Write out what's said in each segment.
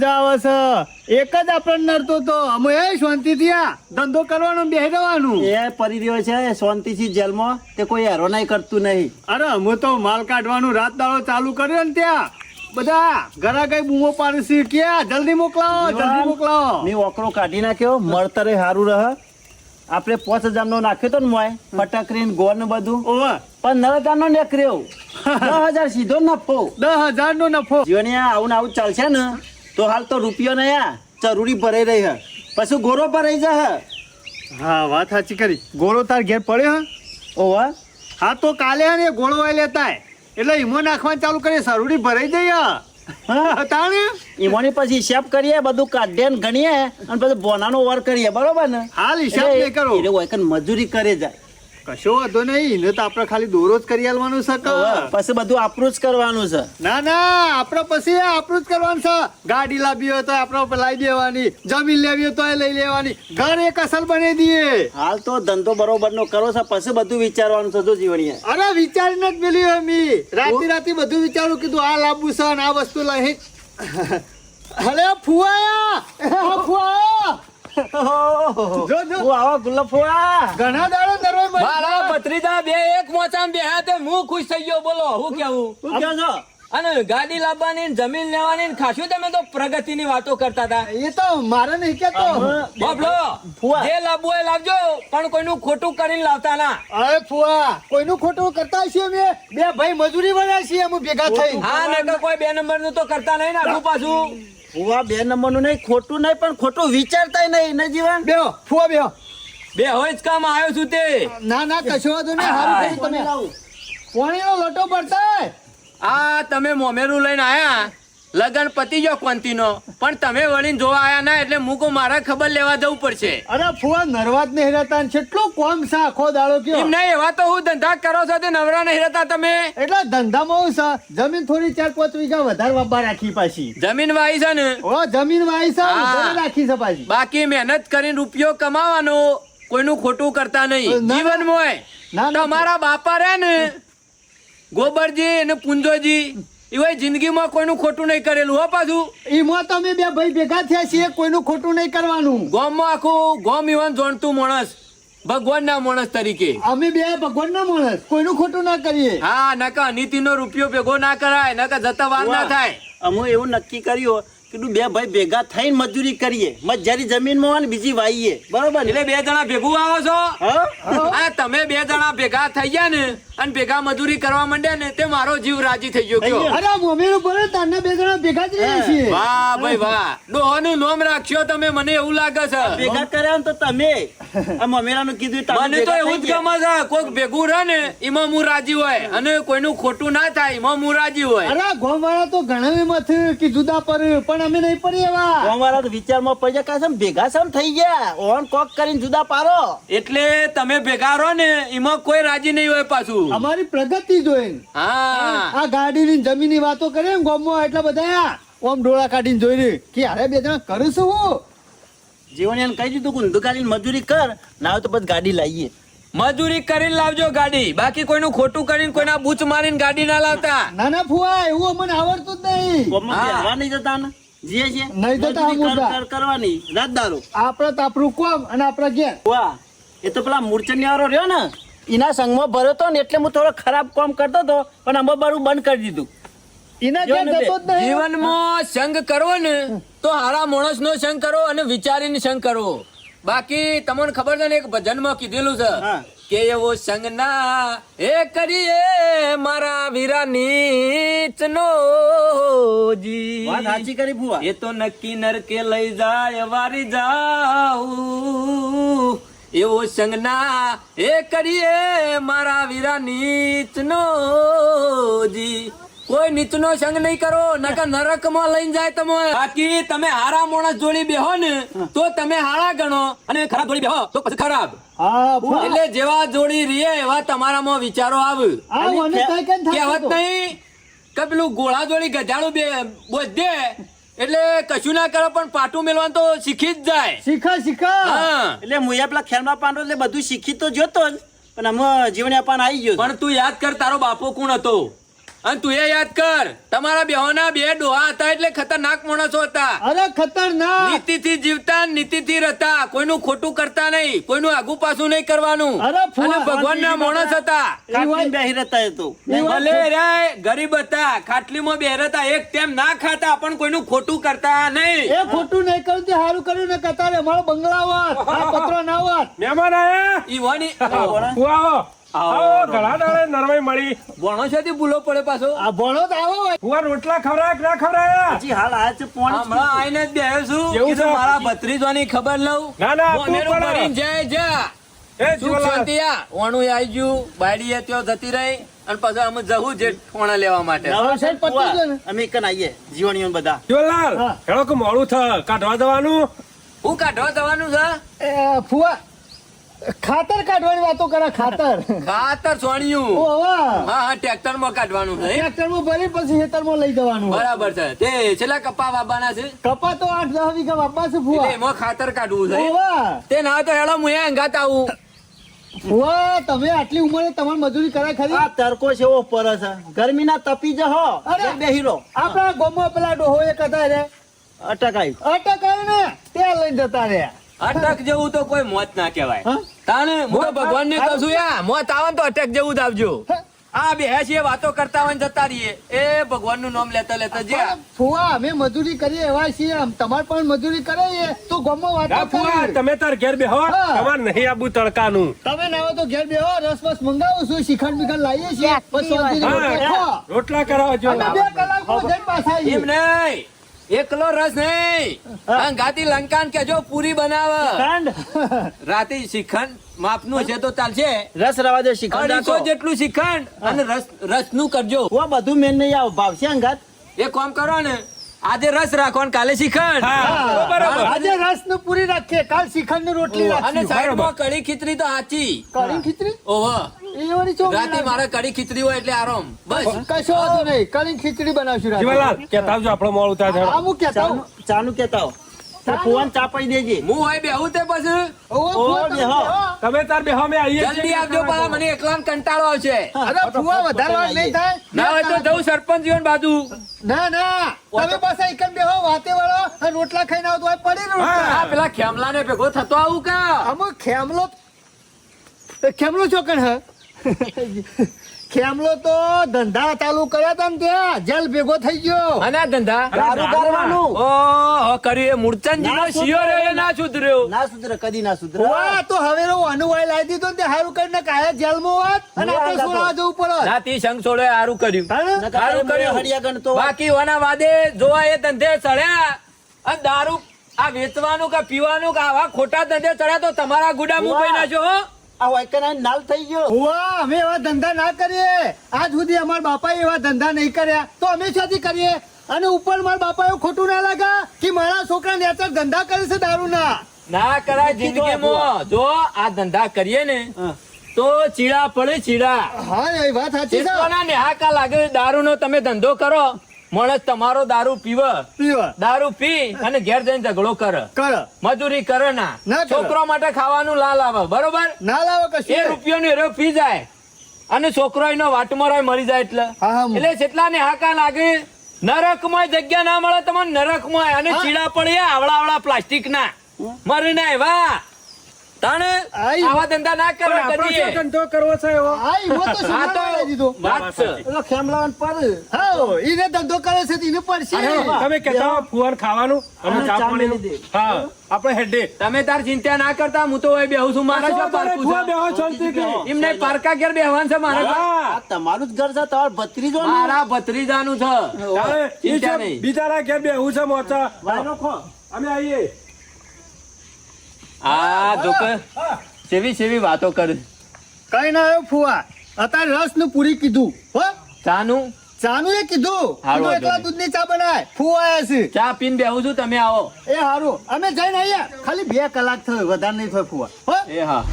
આવે છે એક જ આપણને નડતો તો અમે શાંતિ થી ધંધો કરવાનો બેહી રહેવાનું. એ પડી રહ્યો છે શાંતિથી જેલમાં, તે કોઈ હેરો નહીં કરતું નહીં. અરે અમે તો માલ કાઢવાનું રાત દાડો ચાલુ કર્યો ને ત્યાં બધા ઘરા કઈ બૂમો પાડે છે ક્યાં જલ્દી મોકલાવો જલ્દી મોકલાવો. મેં ઓકરો કાઢી નાખ્યો, મળતરે સારું રહે. આપણે 5000 નો નાખ્યો તો ને મોય ફટાકરી ગોળ ને બધું, ઓવે 15000 નો નીકળ્યો. 10000 સીધો નફો. 10,000 નો નફો. જીવનિયા આવું ને આવું ચાલશે ને તો હાલ તો રૂપિયો નહીં જરૂરી ભરાઈ રહી હે, પછી ગોરો ભરાઈ જાય. હા વાત સાચી કરી. ગોળો તાર ઘેર પડ્યો હા? ઓવા હા તો કાલે હે ને ગોળો વાય લેતા એટલે ઈમો નાખવાનું ચાલુ કરીએ સરુડી ભરાઈ જઈએ. હા તાણે ઈમોની પછી હિસાબ કરીએ, બધું કાઢીએ ને ગણીએ અને પછી બોનાનો ઓવર કરીએ, બરોબર ને? હાલ હિસાબ નહીં કરો. એટલે વૈકન મજૂરી કરે જાય. કશો વાંધો નહીં, એને તો આપણે ખાલી દોરો જ કરી આલવાનું છે કે પછી બધું આપણું જ કરવાનું છે. ના ના આપણે પછી આપણું જ કરવાનું છે. ગાડી લાવી હોય તો આપણે લાવી દેવાની, જમીન લેવી હોય તો લઈ લેવાની, ઘર એક અસલ બનાવી દઈએ. હાલ તો ધંધો બરોબર નો કરો છે, પછી બધું વિચારવાનું છે. જો જીવણીયા અરે વિચારીને જ મેલી અમે રાતે બધું વિચારું, કીધું આ લાવવું છે ને આ વસ્તુ લઈ. અરે ફુવાયા ફુવાયા જો જો આવો ગુલ્લફોડા ઘણા દાડો દરરોજ મારા ભત્રીજા બે એક મોચામાં બેહ્યા તે હું ખુશ થઈ ગયો. બોલો હું કેવું? શું કહો છો? અને ગાડી લાવવાની ને જમીન લેવાની ને ખાસું તમે તો પ્રગતિની વાતો કરતા હતા. એ તો મારે નહીં કેતો. બાબલો ફુવા. જે લાવવું એ લાવજો, પણ કોઈનું ખોટું કરીને લાવતા ના. અરે ફુવા કોઈનું ખોટું કરતા છીએ અમે બે ભાઈ મજૂરી વાળા છીએ અમે ભેગા થઈ. હા નકર કોઈ 2 નંબર નું તો કરતા નહીં ને આગું પાછું. ફુવા 2 નંબર નું નહીં, ખોટું નહીં, પણ ખોટું વિચારતા નહીં ને જીવન. બેહો ફુવા બેહો. બે હોય જ કામ આવ્યો છું તે. ના ના કશો વાંધો નહીં, હારું કર્યું તમે. પાણીનો લોટો પડતા આ તમે મોમેરું લઈને આયા, લગન પતી ગયો કોંતીનો, પણ તમે વળીને જોવા આયા ના, એટલે મૂકો મારા ખબર લેવા જવું પડશે. અરે ફુવા નરવા જ નહીં રહેતા ને કેટલું કોમ છે આખો દાડો કયો. એમ નહીં, એવા તો હું ધંધા કરો છો તે નવરા નહીં રહેતા તમે. એટલે ધંધામાં હું છે જમીન થોડી 4-5 વીઘા વધારે વાપા રાખી પાછી. જમીન વાઈ છે ને, ઓ જમીન વાઈ છે હા. વધારે રાખી છે પાછી. બાકી મહેનત કરીને રૂપિયો કમાવાનો, કોઈનું ખોટું કરતા નહીં ના. જીવનમાં. ના, ના. તમારા બાપા રહ્યા ને ગોબરજી અને પુંજોજી, એવા જિંદગીમાં કોઈનું ખોટું નહીં કરેલું હો. પાછું ઈમાં તમે બે ભાઈ ભેગા થયા છીએ, કોઈનું ખોટું નહીં કરવાનું. ગામમાં આખું ગામ ઈવન જાણતું માણસ, ભગવાનના માણસ તરીકે. અમે બે ભગવાનના માણસ, કોઈનું ખોટું ના કરીએ. હા નકા અનિતિનો રૂપિયો ભેગો ના કરાય, નકા જતા વાર ના થાય. અમે એવું નક્કી કર્યું કીધું બે ભાઈ ભેગા થઈને મજૂરી કરીએ, મજારી જમીનમાં હોય ને બીજી વાઈએ, બરોબર ને? એટલે 2 જણા ભેગું આવો છો. હા? આ તમે 2 જણા ભેગા થઈ ગયા ને અને ભેગા મજૂરી કરવા માંડ્યા ને, તે મારો જીવ રાજી થઈ ગયો. કયો? અરે મમ્મીનું બોલે તારના બે જણા ભેગા જ રહીએ છીએ. વાહ ભાઈ વાહ, ડોહાનું નામ રાખ્યો તમે, મને એવું લાગે છે. ભેગા કર્યા ને તો તમે આ મમેરાનું કીધું તમે મને તો ભેગા એવું થઈ જ ગમે છે, કોઈક ભેગું રહે ને એમાં હું રાજી હોય, અને કોઈનું ખોટું ના થાય એમાં હું રાજી હોય. અરે ગોમ વાળા તો ઘણા મત કે જુદા પર, પણ અમે નહીં પડી એવા. ગયા. અમારા તો વિચારમાં પૈસા કાસમ ભેગા સમ થઈ ગયા, ઓન કોક કરીને જુદા પારો. એટલે તમે ભેગા રહો ને એમાં કોઈ રાજી નહીં હોય પાછું. અમારી પ્રગતિ જોઈને હા આ ગાડીની જમીનની વાતો કરે ને ગામમાં એટલા બધા ઓમ ડોળા કાઢીને જોઈ રહી કે અરે બે જણા કરું છું હું. જીવન કહી દીધું કે ઊંધું કાઢીને મજૂરી કર, ના હોય તો પછી ગાડી લાવીએ. મજૂરી કરીને લાવજો ગાડી, બાકી કોઈનું ખોટું કરીને કોઈના બૂચ મારીને ગાડી ના લાવતા. ના ના ફુવા એવું અમને આવડતું જ નહીં. ગામમાં હા. બેસવા નહીં જતા ને જીએ છીએ નહીં જતા મજૂરી અમુક. કર કરવાની રાત દારૂ. આપડે તો આપણું કોમ અને આપડા ઘેર. વાહ, એ તો પેલા મૂર્છની વાળો રહ્યો ને એના સંગમાં ભર્યો તો ને, એટલે હું થોડો ખરાબ કામ કરતો હતો, પણ અમે બારું બંધ કરી દીધું. એના ઘેર જો ને જતો જ નહીં. જીવનમાં સંગ કરવો ને તો હારા માણસ નો સંગ કરવો અને વિચારીને સંગ કરવો. બાકી તમને ખબર છે ને, એક ભજનમાં કીધેલું છે હા. કે એવો સંગ ના એ કરીએ મારા વીરા નીચનો જી. વાત સાચી કરી ભુવા. એ તો નક્કી નરકે લઈ જાય વારી જાઉં. એવો સંગ ના એ કરીએ મારા વીરા નીચનો જી. કોઈ નીચનો સંગ નહીં કરો, નકર નરકમાં લઈને જાય તમે. બાકી તમે હારા માણસ જોડી બેહો ને તો તમે હારા ગણો, અને ખરાબ જોડી બેહો તો પછી ખરાબ. હા ફુવા. એટલે જેવા જોડી રીએ એવા તમારામાં વિચારો આવે. આ મને કઈ કઈ થતું કહેવત હતું. નહીં કે પેલું ઘોડા જોડી ગધાડું બે બોજ દે એટલે કશું ના કરો, પણ પાટું મેલવાનું તો શીખી જ જાય. શીખા શીખા. હા એટલે મુયા પેલા ખેલમાં પાંડો એટલે બધું શીખી તો જોતો જ, પણ અમે જીવન પાન આવી ગયો. પણ તું યાદ કર, તારો બાપો કોણ હતો? અને તું એ યાદ કર તમારા બેહોના બે ડોહા હતા એટલે ખતરનાક માણસો હતા. અરે ખતરનાક. નીતિથી જીવતા નીતિથી રહેતા, કોઈનું ખોટું કરતા નહીં, કોઈનું આગુ પાછું નહીં કરવાનું. અરે ફુવા, અને ભગવાનના માણસ હતા. કાટલીમાં બેહી રહેતા એ તો. ભલે રે ગરીબ હતા, ખાટલીમાં બેહી રહેતા, એક ટેમ ના ખાતા, પણ કોઈનું ખોટું કરતા નહીં. એ ખોટું નહીં કર્યું તે સારું કર્યું ને કતારે અમારો બંગલા હોત, આ પત્રો ના હોત. મહેમાન આયા ઈવાની ફુવા આવો ઘણા દાડે નરવાઈ મળી. ભણો છે તે ભૂલો પડે પાછો. આ ભણો તો આવો હોય. ફુવા રોટલા ખવડાયા કે ના ખવડાયા? હજી હાલ આયા છે પોણી જ હમણાં આઈને જ બેહ્યો છું. કેવું કીધું છે? મારા ભત્રીજોની ખબર લઉં. ના, ના, આપવું મોમેરું પડે. ભરીને જાય જા. એ સુખ જીવલાલ, શાંતિ આ. ઓણું આઈ ગયું, બાયડીએ ત્યાં જતી રહી, અને પછી અમે જવું જે ફોણા લેવા માટે. નવા છે પતી ગયો ને? અમે કન આવીએ જીવણીઓ બધા. જીવલાલ, હા. હેડો કે મોડું થ કાઢવા જવાનું. હું કાઢવા જવાનું છે? એ, ફુવા ખાતર કાઢવાની વાતો કરે. ખાતર ખાતર સોણિયું. ઓવા હા હા, ટ્રેક્ટર માં કાઢવાનું છે. ટ્રેક્ટરમાં ભરી પછી ખેતરમાં લઈ જવાનું હોય. બરાબર છે. તે છેલ્લા કપા વાવવાના છે, કપા તો 8-10 વીઘા વાપા છે એટલે ફુવા. એમાં ખાતર કાઢવું છે. ઓવા તે ના તો હેડો હું અહીંયા અંગાત આવું. ફુવા તમે આટલી ઉંમરે તમારી મજૂરી કરાય ખરી? આ તડકો છે એવો પડે છે, ગરમીના તપી જહો. અરે. અરે બેહી રહો. આપણા ગામમાં પેલા ડોહો એક હતા રે, અટકાઈ. અટક આવ્યું ને તે લઈને જતા રહ્યા. અટક જેવું તો કોઈ મોત ના કહેવાય. હા? તાણે હું તો ભગવાન ને કહું છું યા મોત આવે ને તો અટક જેવું જ આવજો. હા? આ બે છે વાતો કરતા હોય ને જતા રહીએ, એ ભગવાન નું નામ લેતા લેતા જ્યાં. પણ ફુવા અમે મજૂરી કરીએ એવા છીએ, આમ તમારે પણ મજૂરી કરે તો ગામમાં ના વાતો ફુવા, કરે. તમે તાર ઘેર બેહો. હા. તમારે નહીં આબુ તડકાનું. તમે ના હોય તો ઘેર બેહો, રસ બસ મંગાવું છું, શ્રીખંડ બીખંડ લાવીએ છીએ, બસ શાંતિથી રોટલા હા, ખાઓ. રોટલા કરાવો જો. અમે 2 કલાકમાં જઈને પાછા આવીએ. એમ નહીં, એકલો રસ નહીં, ગાતી લંકાન કેજો પૂરી બનાવે. શ્રીખંડ. રાતે શ્રીખંડ માપનું છે તો ચાલશે. રસ રવા દે શ્રીખંડ 250 રાખો. જેટલું શ્રીખંડ અને રસ નું કરજો. ઓ બધું મેન નહીં આવ ભાવશે અંગાત. એ કામ કરો ને, આજે રસ રાખો ને કાલે શ્રીખંડ. હા, બરાબર. આજે રસ નું પૂરી રાખીએ, કાલ શ્રીખંડ ની રોટલી અને રાખીએ. સાઈડમાં કઢી ખીચડી તો સાચી. કઢી ખીચડી ઓહો, એ વાળી ચોકડી રાતે રાખી. મારે કઢી ખીચડી હોય એટલે આરામ. બસ કશો વાંધો નહીં, કઢી ખીચડી બનાવશું રાતે. જીવલાલ, કહેતા આવજો આપણો મોડું થાય છે. આ હું કહેતા હોઉં. ચાનું કેતા હો. તો ફુવાન ચા પી દેજે. હું હોય બેહું તે પછી ઓવો, ફુવા તમે બેહો. બેહો. તમે તાર બેહો, અમે આવીએ છીએ. જલ્દી આવજો પાછા, મને એકલાને કંટાળો આવશે. અરે ફુવા વધારે વાર નહીં થાય. ના હોય તો જવું સરપંચ જીવન બાજુ. ના ના તમે પાછા એકમ બેહો, વાતે વાળો અને રોટલા ખાઈને આવો તો આ પડી રોટલા. આ પેલા ખેમલા ને ભેગો થતો આવું કા? આમાં ખેમલો ચોકડ હે. ખેમલો તો ધંધા ચાલુ કર્યા તા ને ત્યાં જેલ ભેગો થઈ ગયો. અને આ ધંધા દારૂ કરવાનું. ઓહો કર્યું એ મૂર્છનજી નો ના શિયો રે એ ના સુધર્યો. ના સુધરે, કદી ના સુધરે. વાહ, તો હવે અનુવાય લાવી દીધો ને તે હારું કરીને કાયા જેલમાં હોત અને આપણે સોળા જવું પડે. ના તી સંગ છોડે હારું કર્યું. તાણે? નકર સારું એમને કર્યું. હળિયા ગણતો. બાકી ઓના વાદે જોવા એ ધંધે ચડ્યા અને દારૂ આ વેચવાનું કે પીવાનું કે આવા ખોટા ધંધે ચડ્યા તો તમારા ગુડા મુંબઈ નાખો હો. આ વાયકના નાલ થઈ ગયો. વાહ, અમે એવા ધંધા ના કરીએ. આજ સુધી અમારા બાપાએ એવા ધંધા નહીં કર્યા તો અમે શાથી કરીએ? અને ઉપર મારા બાપાએ ખોટું ના લાગા કે મારા છોકરા નેચર ધંધા કરે છે દારૂના. ના કરાય જિંદગીમાં. જો આ ધંધા કરીએ ને હા. તો ચીડા પડે ચીડા. હા, એ વાત સાચી છે. ચીડવાના નેહાકા લાગે. દારૂનો તમે ધંધો કરો, માણસ તમારો દારૂ પીવે, પીવા. દારૂ પી અને ઘેર જઈને ઝઘડો કરે, કર. મજૂરી કરે ના, ના કરે. છોકરો માટે ખાવાનું લાલ આવે, બરોબર? ના લાવો એ કશું. રૂપિયાનો એરો પી જાય અને છોકરો એનો વાટમરાય મરી જાય એટલે હા, હા. એટલે જેટલા ને હાકા લાગે. નરકમાં જગ્યા ના મળે તમને, નરકમાં. અને હા. ચીડા પડ્યા આવડા પ્લાસ્ટિક ના મરી ના એવા. તાણે આઈ. આવા ધંધા ના પણ કરવા આપણો કરીએ. શું ધંધો કરવો છે એવો? હા, ઈવો તો આ સુનામાં તો લાવી દીધો. વાત છે. પેલો ખેમલાવન પર. હા, ઈને ધંધો કરે છે તો ઈને પડશે. તમે કહેતા હો ફુવાન ખાવાનું, અમે હા, ચા ચા પાણી. મેલી દે. હા, આપણે હેડે. તમે તાર ચિંતા ના કરતા, હું તો અહીં બેહું છું. મારા શું પારકું ફુવા છે? બેહો શાંતિથી. એમને પારકા ઘેર બેહવાનું છે મારે. હા. આ તમારું જ ઘર છે, તમારો ભત્રીજો ને. મારા ભત્રીજાનું છે. તારે ઈ ચિંતા છે, નહીં. બિચારા ઘેર બેહું છે મોચા. વાયરો ખો. અમે આવીએ. આ જોકે હા. સેવી વાતો કરે. કઈ ના આવ્યો ફુવા, અત્યારે રસ નું પૂરી કીધું હો. ચાનું ચાનું એ કીધું હારું, કીધું એકલા હારું. દૂધની ચા બનાય. ફુવા આયા છે. ચા પીને બેહું છું, તમે આવો. એ હારું, અમે જઈને આયા. ખાલી 2 કલાક થયો, વધારે નહીં થયો ફુવા હો. એ હા.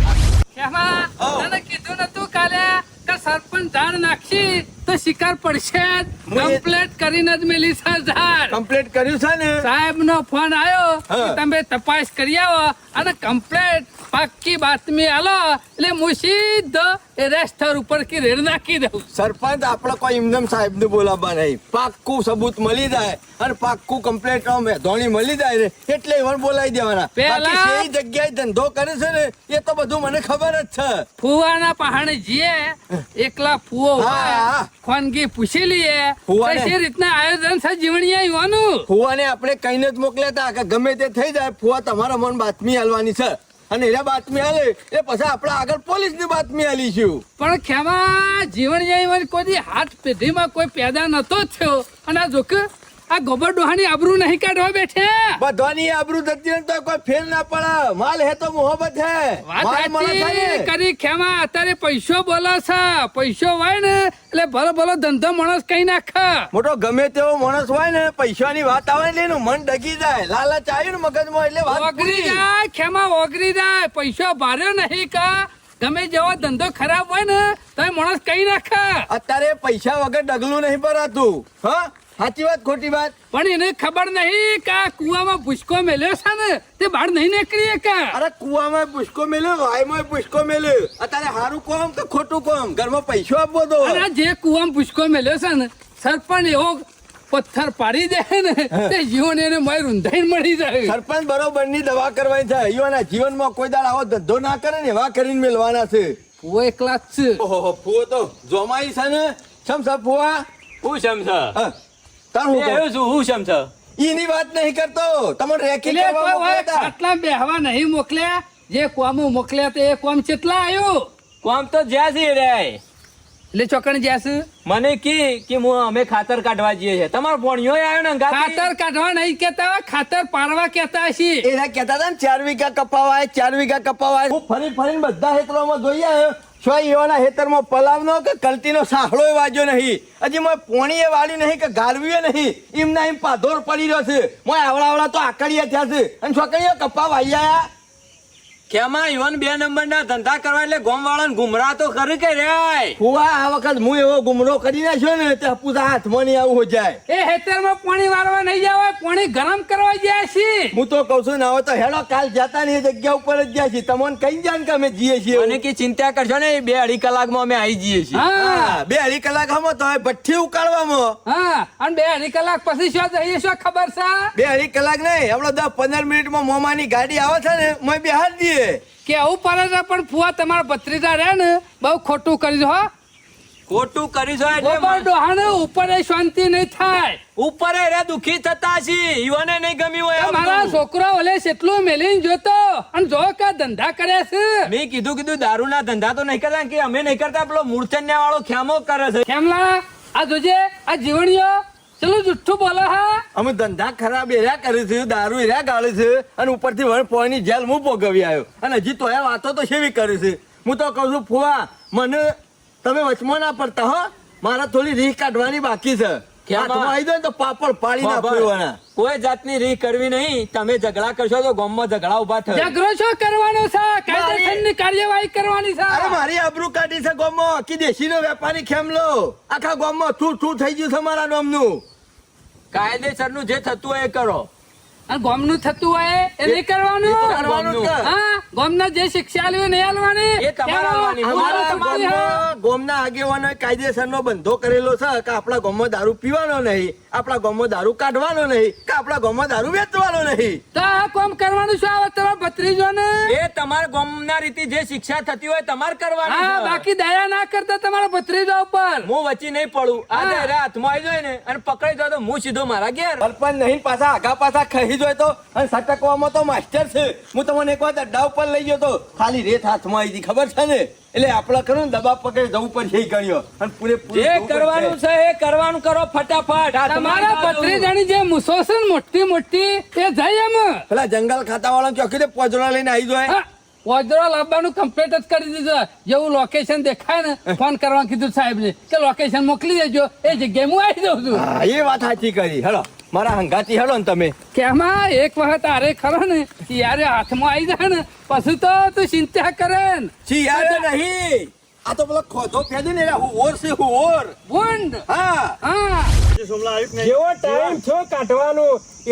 એમાં તને કીધું નતું કાલે કે સરપંચ ઝાડ નાખશી તો શિકાર પડશે જ. કમ્પ્લેટ કરીને જ મેલી છે ઝાડ. કમ્પ્લીટ કર્યું છે ને સાહેબ નો ફોન આવ્યો કે હા. તમે તપાસ કરી આવો અને કમ્પ્લેટ પાક્કી બાતમી આલો એટલે હું સીધો એ રેસ્ટર ઉપર કે રેડ નાખી દઉં. સરપંચ આપણે કોઈ ઇમદમ સાહેબ ને બોલાવવા નહીં. પાક્કું સબૂત મળી જાય અને પાક્કું કમ્પ્લીટ ધોણી મળી જાય ને એટલે એવન બોલાવી દેવાના. પહેલા- બાકી જે જગ્યાએ ધંધો કરે છે ને એ તો બધું મને ખબર જ છે. ફુવાના પહાણે જઈએ એકલા ફુવો હા, હોય હા. ખોનગી પૂછી લઈએ ફુવાને- કઈ રીતના આયોજન છે જીવણીયા યુવાનું. ફુવાને આપણે કહીને જ મોકલ્યા હતા કે ગમે તે થઈ જાય ફુવા તમારા મન બાતમી આલવાની છે અને એના બાતમી આલે એ પછી આપણે આગળ પોલીસની બાતમી આલીશું. પણ ખેમા જીવણીયા યુવાન કોઈ હાથ પેઢીમાં કોઈ પેદા નતો થયો અને આ જોક આ ગોબર ડોહાની આબરૂ નહીં કાઢવા બેઠ્યા. બધાની આબરૂ થતી હોય ને તો કોઈ ફેર ના પડે. માલ હે તો મોહબ્બત હે. વાત માલ મને થાય સાચી ને. કરી ખેમા અત્યારે પૈસો બોલે છે. પૈસો હોય ને એટલે ભલો ભલો ધંધો માણસ કઈ નાખે. મોટો ગમે તેવો માણસ હોય ને પૈસાની વાત આવે ને એનું મન ડગી જાય. લાલચ આવ્યું ને મગજમાં એટલે વાત ઓગરી પૂરી. જાય ખેમા ઓગરી જાય. પૈસો ભાર્યો નહીં કા ગમે જેવો ધંધો ખરાબ હોય ને તો માણસ કઈ નાખે. અત્યારે પૈસા વગર ડગલું નહીં ભરાતું. હા સાચી વાત ખોટી વાત? પણ એને ખબર નહીં કે આ કુવામાં ભૂસકો મેલ્યો છે ને તે બહાર નહીં નીકળી કે. અરે કુવામાં પુષ્કો મેલ્યો વાયમાં પુષ્કો મેલ્યો. અત્યારે સારું કોમ કે ખોટું કોમ? ઘરમાં પૈસો આપવો તો અને આ જે કુવામાં ભૂસકો મેલ્યો છે ને સરપંચ એવો પથ્થર પાડી દે ને તે જીવન એને મય રૂંધાઈને મળી જાય. સરપંચ બરોબર ની દવા કરવાની છે. યુવાના જીવનમાં કોઈ દાડ આવો ધંધો ના કરે ને એવા કરીને મેળવાના છે. ફુવો એકલા જ છે. ઓહો ફુવો તો જોમાઈ છે ને. શમ છે ફુવા? હું સમજ હા તાર હું કહું? છું હું સમજ ઈની વાત નહીં કરતો. તમને રેકી એટલે કરવા કોઈ હોય મોકલ્યા હતા. ખાટલા બેહવા નહીં મોકલ્યા. જે કોમો મોકલ્યા તે એ કોમ કેટલા આવ્યો કોમ તો જ્યાં છે રે એટલે ચોકણ જ્યાસ મને કે હું અમે ખાતર કાઢવા જઈએ છે. તમારો ભણ્યો આવ્યો ને અંગાથી? ખાતર કાઢવા નહીં કેતા ખાતર પાડવા કેતા હશે. એના કહેતા હતા ને 4 વીઘા કપાવાય 4 વીઘા કપાવાય. હું ફરી ફરીને બધા હેતરોમાં જોઈ આવ્યો. શું એવાના હેતરમાં પલાવનો કે કલટીનો સાહળો વાગ્યો નહીં. હજી મેં પોણીએ વાળી નહીં કે ગાળવીએ નહીં. એમના એમ પાધોર પડી રહ્યો છે. મોય આવડા તો આકડીયા થયા છે અને છોકરીઓ કપા વાઈ આયા. કેમાં ઈવન 2 નંબરના ધંધા કરવા એટલે ગોમ વાળાને ગુમરાહ તો ખરી કે રે. ફુવા આ વખત હું એવો ગુમરો કરી નાખ્યો ને તે પૂરા હાથમાં નહીં આવું હો જાય. એ હેતરમાં પાણી વાળવા નહીં જવાય પાણી ગરમ કરવા ગયા છે. હું તો કઉ છું ને હવે તો હેડો કાલ જતા ને એ જગ્યા ઉપર જ ગયા છીએ. તમને કઈ જાણ કે અમે જઈએ છીએ મને કે ચિંતા કરશો ને 2-2.5 કલાકમાં અમે આવી જઈએ છીએ. હા 2-2.5 કલાક હમો તો હવે ભઠ્ઠી ઉકાળવામાં. હા અને 2 કલાક પછી શું જઈએ શું ખબર છે 2-2.5 કલાક નહીં આપણે 10-15 મિનિટમાં મોમાની ગાડી આવે છે ને મેં બેહાર દઈએ. કે આવું પડે છે પણ ફુવા તમારા ભત્રીજા રહ્યા ને બહુ ખોટું કરી હો. ખોટું કરીશો એટલે ગોબર ડોહાને ઉપર એ શાંતિ નહીં થાય. ઉપર રે દુખી થતા છે. ઈવને નહીં ગમ્યું હોય એ આ મારા બધું. છોકરો ઓલે એટલું મેલીને જોતો અને જો કે ધંધા કર્યા છે. મેં કીધું દારૂના ધંધા તો નહીં કરતા કે અમે નહીં કરતા. પેલો મૂર્છન્યા વાળો ખેમો કરે છે. કેમલા આ જોજે આ જીવણીઓ ચલો જુઠ્ઠું બોલો હા. અમે ધંધા ખરાબ એર્યા કરે છે દારૂ એર્યા ગાળે છે અને ઉપરથી વણ પોઈની જેલ હું ભોગવી આવ્યો અને હજી તો એ વાતો તો સેવી કરે છે. હું તો કહું છું ફુવા મને તમે વચમાં ના પડતા હો. મારા થોડી રીહ કાઢવાની બાકી છે. કેમ? હાથમાં આવી જાય ને તો પાપડ પાડી નાખવાના. કોઈ જાતની રીહ કરવી નહીં. તમે ઝઘડા કરશો તો ગામમાં ઝઘડા ઉભા થશે. ઝઘડો શું કરવાનો છે કાયદેસરની કાર્યવાહી કરવાની અરે છે. મારી આબરૂ કાઢી છે ગોમમાં કે દેશીનો વેપારી ખેમલો આખા ગોમમાં ઠૂ થઈ ગયું છે મારા નામનું. કાયદેસરનું જે થતું હોય એ કરો. અને ગોમનું થતું હોય એ નહીં કરવાનું. કરવાનું જ કે. હા ગોમના જે શિક્ષા આલવી નહીં આલવાની. એ તમારે આલવાની. અમારા અમારા તમારી હા. ગામમાં ગામના આગેવાનોએ કાયદેસરનો બંધો કરેલો છે કે આપણા ગામમાં દારૂ પીવાનો નહીં, આપણા ગામમાં દારૂ કાઢવાનો નહીં, કે આપણા ગામમાં દારૂ વેચવાનો નહીં. તો આ કામ કરવાનું શું આવે તમારા ભત્રીજોને? એ તમારા ગામના રીતે જે શિક્ષા થતી હોય તમારે હા કરવાની છે. બાકી દયા ના કરતા તમારા ભત્રીજો ઉપર. હું વચ્ચે નહીં પડું. આ હા. જયારે હાથમાં આવી જાય ને અને પકડાઈ જાય તો હું સીધો મારા ઘેર. સરપંચ નહીં પાછા આગા પાછા ખાઈ જોય તો અને સટકવામાં તો માસ્ટર છે. હું તમને એક વાર અડ્ડા ઉપર લઈ ગયો તો ખાલી રેત હાથમાં આવી હતી ખબર છે ને. એટલે આપણે ખરું ને દબાવ પકડી જવું પડશે એ ગણ્યો અને પૂરેપૂરું જે જવું કરવાનું પડશે. છે એ કરવાનું કરો ફટાફટ. હાથમાં તમારા આવી જાઓ. ભત્રીજાની જે મૂછો છે ને મોટી મોટી એ જાય એમ. પેલા જંગલ ખાતા વાળા ચોકી દે પોજડા લઈને આવી જાય. હા, પોજરો લાવવાનું કમ્પ્લીટ જ કરી દીધું. જેવું લોકેશન દેખાય ને ફોન કરવા કીધું સાહેબ ને કે લોકેશન મોકલી દેજો એ જગ્યાએ હું આવી જાઉં છું. હા એ વાત સાચી કરી. હેલો મારા હંગાતી હેલો ને તમે. કે આમાં એક વખત આરે ખરો ને યારે હાથમાં આવી જાય ને પછી તો તું ચિંતા કરે ને. યાદ નહીં આ તો પેલો ખોધો ફેદી ને હુઓર છે હુઓર. ભૂંડ હા હા જેવો ટાઈમ થયો કાઢવાનો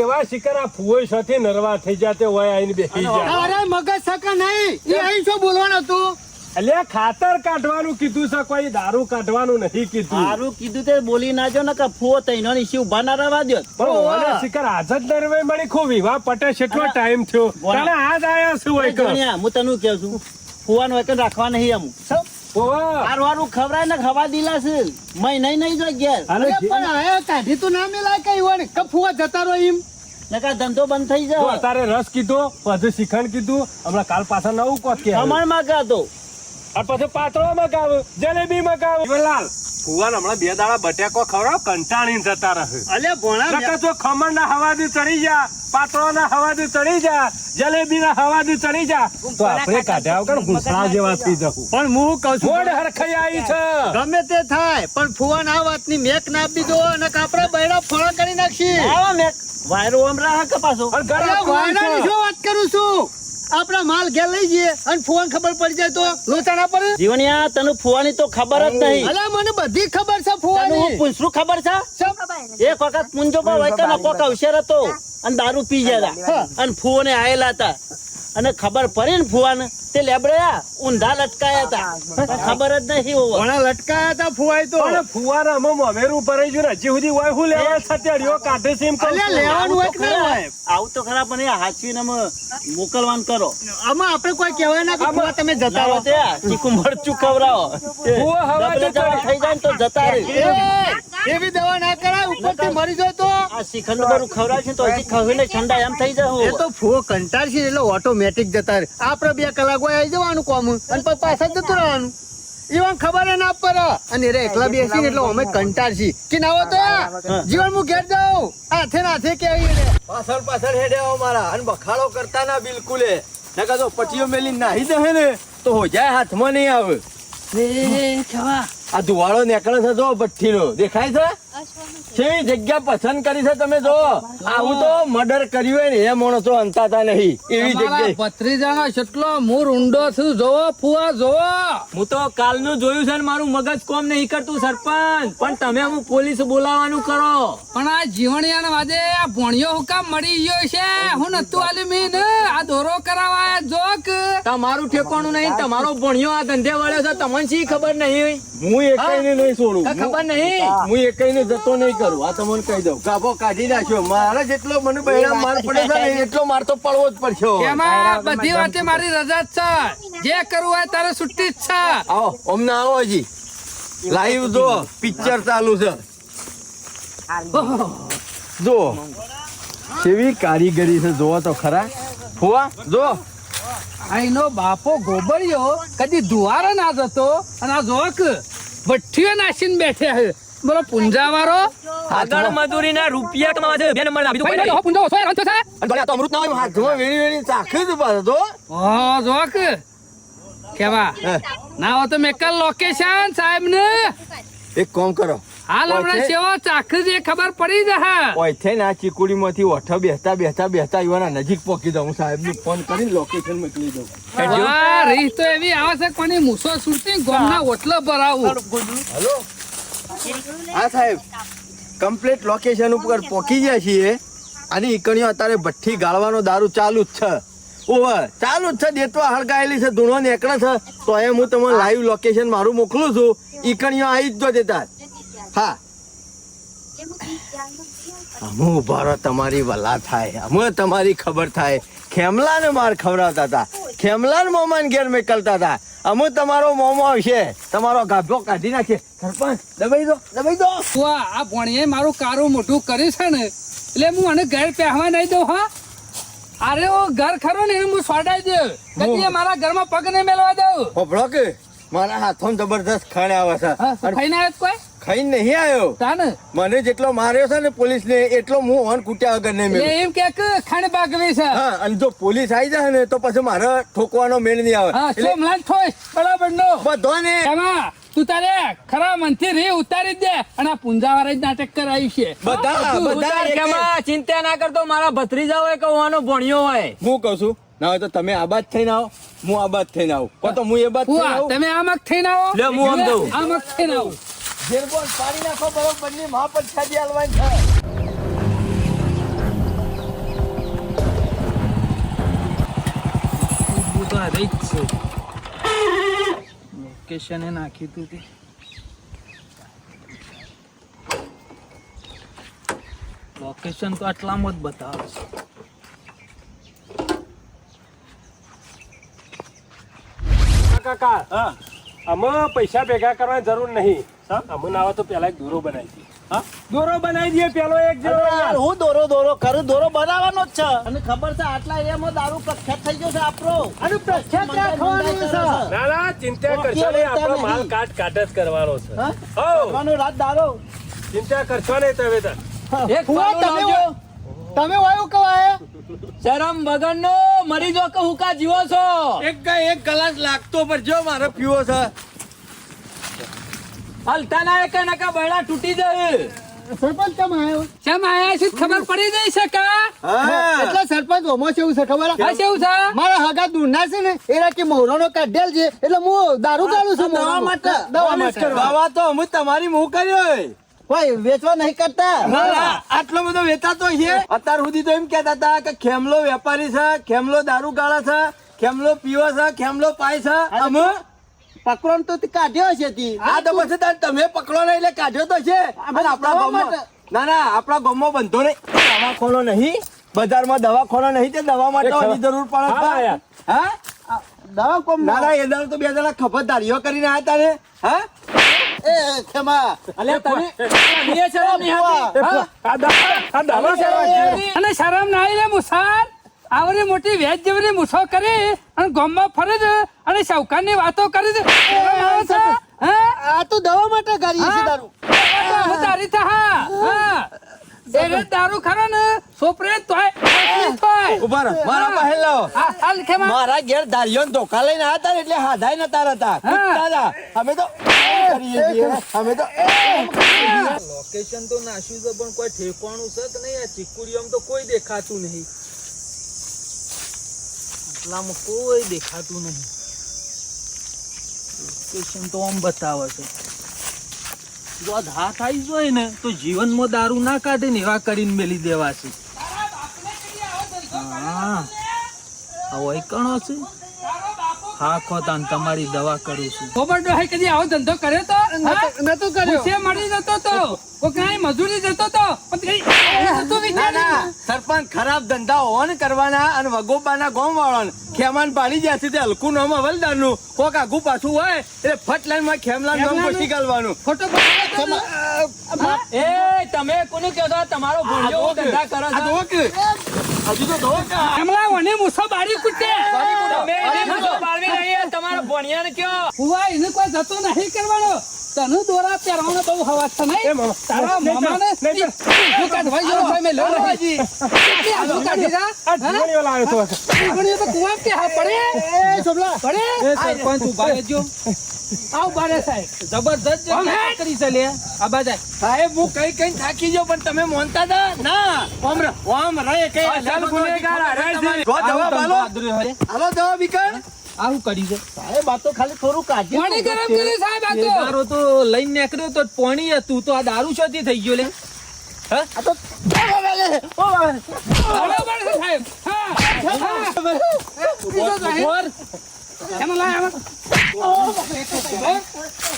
એવા શિકાર આ ફુવાઈ સાથે નરવા થઈ જાતે હોય આઈને બેસી જાય. અરે મગજ સકા નહીં એ અહીં શું બોલવાનું હતું? અલ્યા ખાતર કાઢવાનું કીધું છે, કોઈ દારૂ કાઢવાનું નહીં કીધું. સારું કીધું તે બોલી ના જો ને કે ફુવો તઈનો ની શિવ ઉભા ના રહેવા દ્યો. પણ ઓલા શિકાર હાજર નરવાઈ મળી ખૂબ વિવાહ પટે કેટલો ટાઈમ થયો બોલા. તારે આજ આયા શું હોય કે જોણિયા, હું તને કહું છું ફુવાનું એક રાખવા નહીં અમુક ઓવા. હારું ખવડાય ને ખવા દીલા છે મહિને નહીં જો ઘેર અરે અરે પણ આયા કાઢી તો ના મેલાય કઈ હોય ને કફુઆ જતા રહો એમ. નકર ધંધો બંધ થઈ જો જાય. તારે રસ કીધો પછી શિખંડ કીધું હમણાં કાલ પાછા નવું કોત કે ખમણ માં ગાતો અને પછી પાતળો મગાવ જલેબી મગાવ જીવનલાલ ફુવાન હમણાં 2 દાડા બટેકો ખવડાવ કંટાળીને જતા રહે. અલ્યા ભોણા નકર તો ખમણ ના હવાથી ચડી જા, પાતળો ના હવાથી ચડી જા, જલેબી ના હવાથી ચડી જા તો આપણે કાઢ્યા વગર ભૂસા જેવા થઈ જવું. પણ હું કહું છું મોઢ હરખાઈ આવી છે. ગમે તે થાય પણ ફુવાન આ વાતની મેક ના આપી દો અને આપડા બૈડા ફળા કરી નાખશી. આવા મેક વાયરો આમ રાહ કપાસો. અને ઘરે અલ્યા વાયડાની શું વાત કરું છું? આપડા માલ ઘેર લઈ જઈએ અને ફુવાન ખબર પડી જાય તો લોચા ના પડે? જીવણિયા તને ફુવાની તો ખબર જ નહીં. અલ્યા મને બધી ખબર છે તને હું ફુવાની. પૂછરું ખબર છે? એક વખત મુંજો પર હોય કે કોક અવસર હતો અને દારૂ પી ગયા હતા અને ફુવાને આયેલા હતા અને ખબર પડી ને ફુવાને તે લેબડ્યા ઊંધા લટકાયા હતા ખબર જ નહીં હોવા. ઘણા લટકાયા હતા ફુવાઈ તો. પણ ફુવારા માં મોમેરું ભરાઈ ગયું ને હજી સુધી હોય હું લેવા છત્યાડીઓ કાઢે છે એમ કહું અલ્યા છું. લેવાનું હોય કે ના હોય? આવું તો ખરા પણ એ હાચવીને અમે મોકલવાનું કરો. આમાં આપણે કોઈ કહેવાય ના કે ફુવા તમે જતા રહો. લાવો તે ચીકુ મરચું ખવડાવો. ફુવા હવા ડબલે જવા થઈ જાય ને તો જતા રહે. એ, એવી દવા ના કરાય ઉપરથી મરી જાય તો. આ શ્રીખંડ બધું ખવડાવે છે તો હજી ખવીને ઠંડા એમ થઈ એ જાય. તો ફુવો કંટાળશે એટલે ઓટોમેટિક જતા રહે. આપણે 2 કલાક હોય આવી જવાનું કોમ અને પછી પાછા જ જતું રહેવાનું. એવા ખબર એ ના પડે અને રે એકલા બેસીને એટલે અમે કંટાળશી કે ના હોય તો જીવન હું ઘેર જાઉં હાથે ને હાથે કેવી રે. પાછળ પાછળ હેડ્યા મારા અને બખાડો કરતા ના બિલકુલે. નકર તો પટીઓ મેલી નાહી જશે ને તો હો જાય હાથમાં નહીં આવે. આ ધુવાળો નીકળે છે જો ભઠ્ઠીનો દેખાય છે? કેવી જગ્યા પસંદ કરી છે તમે જો. આવું તો મર્ડર કર્યું હોય ને એ માણસો અંતાતા નહીં એવી જગ્યાએ. ભત્રીજાનો કેટલો મૂળ ઊંડો છું જોવો ફુવા જોવો. હું તો કાલનું જોયું છે ને મારું મગજ કોમ નહીં કરતું સરપંચ, પણ તમે હું પોલીસ બોલાવાનું કરો. પણ આ જીવણિયાના વાદે આ ભોણિયો હુકામ મળી ગયો છે. હું નતું આલ્યું મીન આ દોરો કરાવાય જોક. તમારું ઠેકાણું નહીં, તમારો ભણ્યો આ ધંધે વળ્યો છે, તમને શી ખબર નહીં? હું એકઈને નહીં છોડું. ખબર નહીં. હું એકઈને જતો નહીં કરું. આ તમને કહી દઉં ગાભો કાઢી નાખ્યો. મારા જેટલો મને બહેરા માર પડે છે ને એટલો માર તો પડવો જ પડશે. એમાં બધી વાતે મારી રજા જ છે. જે કરવું હોય તારે છુટ્ટી જ છે. આવો અમને આવો હજી લાઈવ જો પિક્ચર ચાલુ છે. જો કેવી કારીગરી છે જોવો તો ખરા. ફુવા જો અહીંનો બાપો ગોબરિયો કદી દુવારે ના જતો અને આ જોક ભઠ્ઠીઓ નાસીને બેઠે છે. બોલો પુંજાવાળો આગળ મજૂરીના રૂપિયા કમાવા છે. 2 નંબર આપી દો. ભાઈ, પુંજો ઓછો હેરાન થયો છે. અને ભલે આ તો અમૃત ના હોય હાથમાં વેણી વેણી ચાખી જ પાછો તો. ઓ જોક કેવા હે, ના હોય તો મેકલ લોકેશન સાહેબ ને એક કામ કરો હાલ હમણાં ઓછે? સેવો ચાખરી જે ખબર પડી જશે. ઓય છે ને આ ચીકુડીમાંથી ઓઠો બેસતા યુવાના નજીક પહોંચી દઉં. હું સાહેબને ફોન કરીને લોકેશન મોકલી દઉં. આ રીત તો એવી આવે છે કોની મૂસો સુરતી ગોમના ઓટલો ભરાવું. હેલો હા સાહેબ કમ્પ્લીટ લોકેશન ઉપર પહોંચી ગયા છીએ. અને ઈકણીઓ અત્યારે ભઠ્ઠી ગાળવાનો દારૂ ચાલુ જ છે. ઓવર ચાલુ જ છે. દેતવા હળગાયેલી છે, ધૂણો નીકળે છે. તો એમ હું તમને લાઈવ લોકેશન મારું મોકલું છું. ઈકણીઓ આવી જ જો દેતા. હા અમે ઉભા રહો, તમારી વલા થાય, અમે તમારી ખબર થાય. ખેમલાને માર ખવડાવતા હતા, ખેમલાને મોમાન ઘેર મેકલતા હતા. અમે તમારો મોમો આવશે, તમારો ગાભો કાઢી નાખીએ. સરપંચ દબાઈ દો. વાહ, આ ભણીએ મારું કારું મોઢું કર્યું છે ને એટલે હું આને ઘર પહેવા નહીં દઉં. હા અરે ઓ ઘર ખરો ને એને હું સોડાઈ દઉં. કદી મારા ઘરમાં પગ નહીં મેલવા દઉં. હોભળો કે મારા હાથમાં જબરદસ્ત ખાણ આવે છે. હા, ખાઈને આવ્યો કોઈ ખાઈને નહીં આવ્યો. તાને મને જેટલો માર્યો છે ને પોલીસ ને એટલો હું ઓન કૂટ્યા વગર નહીં એટલે મેળ્યો. એમ કે ખાંડ બાગવી છે. હા અને જો પોલીસ આવી જાય ને તો પછી મારે ઠોકવાનો મેળ નહીં આવે. હા એટલે સોમલાલ ઠોઈશ બરાબર નો બધાને એમાં તું તારે ખરા મનથી રે ઉતારી જ દે અને આ પુંજાવાળા જ નાટક કરાયું છે. બધા ઉતાર કેમાં ચિંતા ના કરતો. મારા ભત્રીજા હોય કે હોવાનો ભણ્યો હોય. હું કહું છું ના હોય તો તમે આબાદ થઈને આવો, હું આબાદ થઈને આવું, કો તો હું એ બાદ થઈને ફુવા, આવું. તમે આમક થઈને આવો લે, હું આમ દઉં. આમક થઈને આવો જેલ બોલ પાડી નાખો બરોબર ની મહા પંચાયતી હાલવાની છે. તો આ રહી જ છે લોકેશન એ નાખ્યું તું તે લોકેશન તો આટલામાં જ બતાવે છે કાકા અમે પૈસા ભેગા કરવાની જરૂર નહીં. અમે ના આવે તો પેલા એક દોરો બનાવી દઈએ. દોરો બનાવી દઈએ પેલો એક જેવો. યાર, હું દોરો કરું, દોરો બનાવવાનો જ છે. અને ખબર છે આટલા એરિયામાં દારૂ પ્રખ્યાત થઈ ગયો છે આપણો. અને પ્રખ્યાત રાખવાનું છે. ના ના ચિંતા કરશો નહીં, આપણો માલ કાટ જ કરવાનો છે. હા? હો, કરવાનો રાત દારૂ. ચિંતા કરશો નહીં તમે તાર. એક ફુવા, પાલું લાવજો. તમે વાયું કવાય શરમ વગરનો મરી જો કે હુકા જીવો છો. એક ગ્લાસ લાગતો પર જો મારે પીવો છે. હલતા ના એક નકા બૈડા તૂટી જાય. સરપંચ કેમ આવ્યો? કેમ આયા છે ખબર પડી જઈ છે કા એટલે સરપંચ ઓમો છે એવું છે ખબર હે? હા કેવું છે મારા હગા દૂરના છે ને એના કે મોહરાનો કાઢેલ છે એટલે હું દારૂ કાઢું છું દવા માટે દવા માટે દવા તો અમે તમારી મું કર્યો. કોઈ વેચવા નહીં કરતા આટલો બધો વેચાતો છે. અત્યાર સુધી તો એમ કહેતા હતા કે ખેમલો વેપારી છે, ખેમલો દારૂ ગાળે છે, ખેમલો પીવો છે, ખેમલો પાય છે. અમે પકડો તો તે કાઢ્યો છે તી. આ તો પછી તાર તમે પકડો નહીં એટલે કાઢ્યો તો છે. અને આપણા દવા ગામમાં માટે. ના ના આપણા ગામમાં બંધો નહીં, દવાખાનો નહીં, બજારમાં દવાખાનો નહીં, તે દવા માટે આની જરૂર પડે હા, છે. યાર. હા દવા કોમ ના ના એ દાડો તો બે જણા ખબરદારીઓ કરીને આવ્યા તા ને. હા એ ખેમા અલ્યા તમે તમને શરમ નહીં આવતી? હા? આ દવા છે. અને શરમ ના આવી રે મુસાર આવરી મોટી વેચ જેવરી મૂછો કરી અને ગામમાં ફરે છે અને શાહુકારની વાતો કરી છે શરમ આવે છે? હા? આ તો દવા માટે કાઢીએ છે દારૂ તો હવે તારી તો હા હા એ દારૂ ખરો ને સોપરે તોય ઉભા રહો, મારા પાસે લાવો. હાલ ખેમા મારા ઘેર ધારીઓ ધોકા લઈને આવ્યા તા ને એટલે હાધાય નતા રહેતા. કૂદતા હતા. અમે તો કરીએ છીએ. અમે તો લોકેશન તો નાખ્યું છે પણ કોઈ ઠેકાણું છે કે નહીં આ ચીકુડીઓમાં તો કોઈ દેખાતું નહીં આટલામાં કોઈ દેખાતું નહીં લોકેશન તો આમ બતાવે છે જો આ હાથ આવી જાય ને તો જીવનમાં દારૂ ના કાઢે ને એવા કરીને મેલી દેવા છે હા આવો કણો છે હા ખોતા તમારી દવા કરું છું ખબર ડોહાઈ કદી આવો ધંધો કર્યો તો નતો કર્યો ખુશીએ મળી જતો તો કોઈ કાંઈ મજૂરી જતો તો પણ કઈ નતું ના વિચાર્યું. ના સરપંચ ખરાબ ધંધા ઓન કરવાના અને વગોબાના ગોમ વાળા ખેમાન પાડી જાય છે તે હલકું નામ હવલદાર નું કોક આગું પાછું હોય એટલે ફટ લાઈન માં ખેમલા નામ ઘોસી ગાલવાનું. ખોટો એ તમે કોને કહો છો? તમારો ભૂંજો ધંધા કરો આ છો. ધોક હજુ તો ધોક એમલા વને મુસો બારી કુટે તમે એને મૂછો બાળવી નહીં, તમારો ભણિયાને કયો. હુવા એને કોઈ જતો નહીં કરવાનો તને દોરા પહેરવાનો બહુ હવાસ છે નહીં તારા મામાને શું કાઢવા જેવો હોય મેં લો હાજી કેટલી આજુ કાઢી જા આ જીવણીઓ લાવ્યો તો. જીવણીઓ તો કુવા પે હા પડે એ સોબલા પડે એ સરપંચ ઉભા રહેજો આવ બારે સાહેબ જબરદસ્ત કરી છે લે આ બાજા સાહેબ હું કઈ કઈ થાકી ગયો પણ તમે મોનતા હતા ના ઓમ રહે કે અસલ ગુનેગાર હારાય છે. જો જવાબ હાલો હાલો જવાબ વિકર આવું કરી છે સાહેબ આ તો ખાલી થોડું કાઢી પાણી ગરમ કરી સાહેબ આ તો દારૂ તો લઈને નીકળ્યો તો પાણી હતું તો આ દારૂ શોધી થઈ ગયો લે આ તો બરાબર છે સાહેબ હા ઉભોર એનો લાય આમાં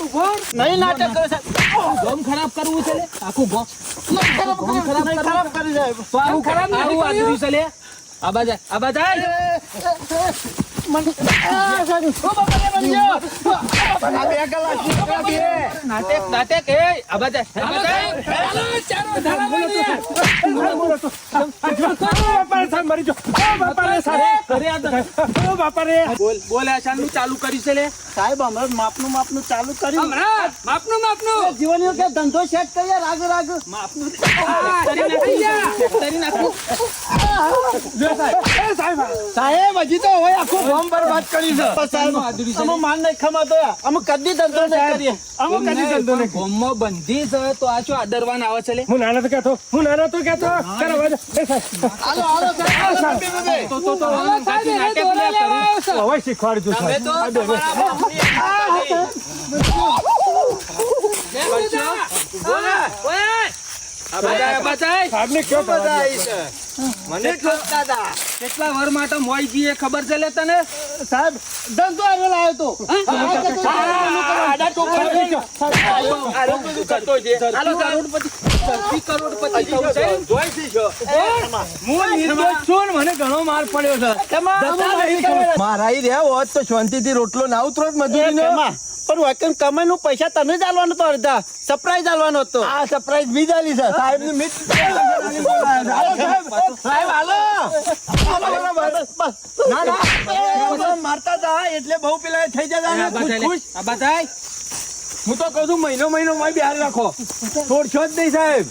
ઉભોર નહીં નાટક કરે સાહેબ ગમ ખરાબ કરવું છે લે આખું ગમ ખરાબ કરી સાહેબ તો આવું ખરાબ આવું આદરી છે લે આ બાજા નાટક એ આ બાજા મરી જાઓ. ઓ બાપા રે સાહેબ. ઓ બાપા રે. બોલ આ શાનનું ચાલુ કરી છે લે સાહેબ હમણાં માપનું ચાલુ કર્યું હમણાં માપનું જીવનીઓ કે ધંધો સેટ કરીએ રાગ માપનું તરી નાખું સાહેબ હજી તો હવે આખું ફોર્મ બરબાદ કર્યું છે સાહેબ અમે માન નહીં ખમાતો અમે કદી ધંધો નહીં કરીએ આવો કદી ધંધો નહીં. ગોમમાં બંધી છે તો આ શું આદરવાન આવે છે લે હું નાનો તો કહેતો. ચાલો, વાજો. એ સાહેબ. હાલો હાલો હાલો સાહેબ, એને દોરા લેવા આવ્યો છે. હવે શીખવાડજો તમે તો તમારા સાહેબને કયો મને ઠોકતા હતા. કેટલા વર માટે મોઈ ગઈ એ ખબર છે લે તને? સાહેબ ધંધો આવેલો આવ્યો તો આડા ટોકરા લઈ. આરો બધું કરતો છે. હાલો કરોડપતિ થવું છે એમ? જોઈશી છો. હું નિર્દોષ છું ને, મને ઘણો માર પડ્યો છે. જતા નહીં ખબર. મારા ઈ રહ્યા હોત તો શાંતિથી રોટલો ના ઉતરો મજૂરીનો. પણ વાકન કમાઈ નું પૈસા તને જ આલવાનો તો અડધા સરપ્રાઈઝ આલવાનો હતો. આ સરપ્રાઈઝ બી ચાલી છે. સાહેબ ની મિત સાહેબ હાલો. ના ના મારતા હતા એટલે બહુ પેલા થઈ જતા ને ખુશ. આ બધાય હું તો કહું છું મહિનો મોય બિહાર રાખો. છોડશો જ નહીં સાહેબ.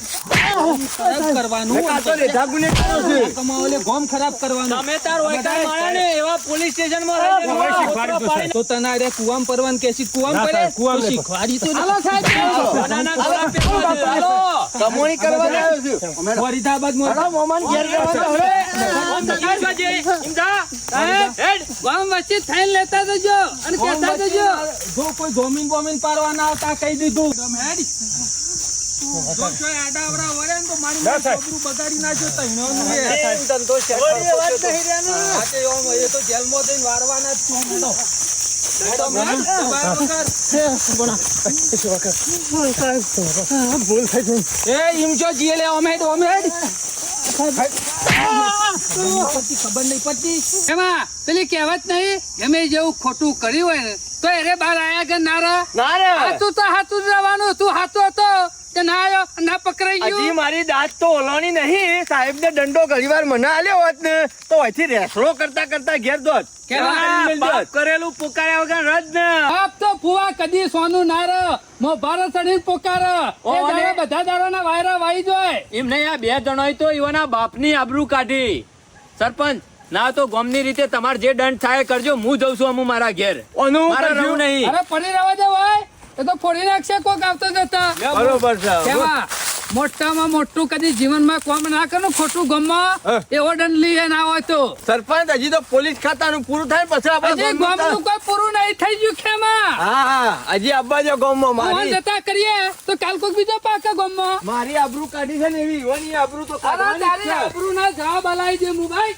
ખરાબ કરવાનું આ તો રેઢા ગુનેગારો છે. કમાવો લે ગોમ ખરાબ કરવાનું. તમે તાર ઓયકા માણ્યા ને એવા પોલીસ સ્ટેશનમાં રહી હવે શીખવાડજો સાહેબ. તો તને અરે કુવામ પરવાન કેસી કુવામ ના કરે સાહેબ, કૂવામાં તો નહીં. શીખવાડી તો હાલો સાહેબ નાના ગોળા પહેરવા છે. હાલો. કમોણી કરવા આવ્યો છું. ફરીદાબાદ માં હાલો, મોમાન ઘેર જવાનું હવે. ગામ વચ્ચે થઈને લેતા જજો અને કહેતા જજો જો કોઈ જોમીન બોમીન પાડવા ના આવતા કહી દીધું તમે હેડી. જો કોઈ આડાવડા વળે ને તો મારી ના સાહેબ. છોકરું બગાડી નાખ્યો તઈનો એ. આ તે ઓમ એ તો જેલમાં જઈને વારવાના જ છું હું તો. હેડો મેં, બાર વગર. એ ઈમ જો જીએ લે ઓમ હેડ. ખબર નહીં પડતી એમાં પેલી કહેવત નહીં, ગમે જેવું ખોટું કર્યું હોય ને તો એરે બહાર આયા કે ના રહ્યા. ના રે હાથું તો હાથું જ રહેવાનું. તું હાથો હતો તે ના આવ્યો ના પકડાઈ હજી ગયું. મારી દાંત તો ઓલોની નહીં. સાહેબ ને દંડો ઘણી વાર મને આલ્યો હોત ને તો અહીંથી રેસડો કરતા કરતા ઘેર દોત. બાપ કરેલું પુકાર્યા વગર રજ ને. બાપ તો ફુવા કદી સોનું ના રહ મો ભારત ચડીને પોકાર એ દાડા બધા દાડાના વાયરા વાઈ જોય. એમ નહીં, આ બે જણોએ તો ઈવોના બાપની આબરૂ કાઢી. સરપંચ ના તો ગોમની રીતે તમારે જે દંડ થાય એ કરજો. હું જઉં છું અમુ મારા ઘેર. ઓનું મારે કરજો. રહું નહીં. અરે પડી રહેવા દે ભાઈ, એ તો ફોડી નાખશે કોક આવતો જતા. બરોબર છે. કેવા મોટામાં મોટું કદી જીવનમાં કોમ ના કરો ખોટું ગમમાં એવો દંડ લઈએ ના હોય તો. સરપંચ હજી તો પોલીસ ખાતાનું પૂરું થાય પછી આપણે હજી ગામનું કોઈ પૂરું નહીં થઈ ગયું ખેમાં. હા હજી અબ્બા જો ગામમાં ફોન મારી જતા કરીએ તો કાલ કોક બીજો પાકે ગામમાં. મારી આબરૂ કાઢી છે ને એવી ઈવાની આબરૂ તો અરે કાઢવાની જ તારી છે. આબરૂના જવાબ અલાઈ દે મું ભાઈ.